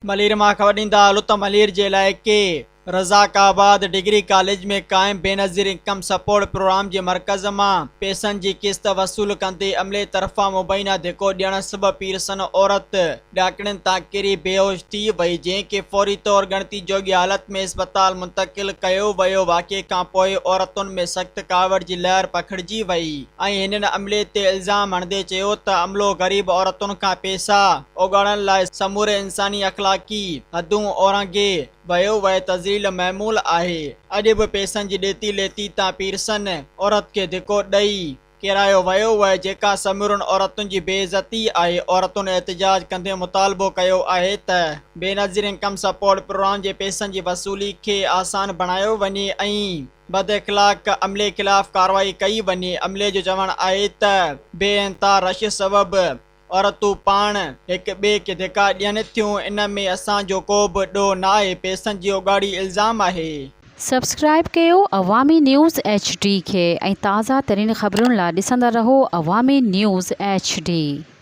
मलीर मां ख़बर ॾींदा लुत मलीर जे इलाइक़े रज़ाकाबाद डिग्री कॉलेज में क़ाइम बेनज़ीर इनकम सपोर्ट प्रोग्राम जे मर्कज़ मां पैसनि जी किस्त वसूल कंदे अमले तरफ़ां मुबैना धिको ॾियण सबबि पीरसन औरत ॾाकणनि तां किरी बेहोश थी वई, जंहिंखे फौरी तौर ॻणती जोगी हालत में इस्पताल मुंतक़िल कयो वियो। वाक़िए खां पोइ औरतुनि में सख़्त कावड़ जी लहर पखिड़िजी वई ऐं हिननि अमले ते इल्ज़ाम हणंदे चयो त अमलो ग़रीब औरतुनि खां पैसा उगाड़ण लाइ समूरे इंसानी अख़लाक़ी हदूं ओरांगे वियो वह तज़लील महमूल आहे। अॼु बि पैसनि जी ॾेती लेती तां पीरसन औरत खे धिको ॾेई किरायो वियो वह, जेका समूरनि औरतुनि जी बेइज़ती आहे। औरतुनि एहतजाज कंदे मुतालबो कयो आहे त बेनज़ीर इनकम सपोर्ट प्रोग्राम जे पैसनि जी वसूली खे आसान बणायो वञे ऐं बद इख़लाक़ अमले ख़िलाफ़ कार्रवाई कई वञे। अमले जो चवणु आहे त बेइंतहा रश सबबि औरतूं पाण हिक ॿिए खे धिका ॾियनि थियूं। इन में असांजो को बि ॾोह नाहे, पैसनि जी उगाड़ी इल्ज़ाम आहे। सब्सक्राइब कयो अवामी न्यूज़ HD खे ऐं ताज़ा तरीन ख़बरुनि लाइ ॾिसंदा रहो अवामी न्यूज़ HD।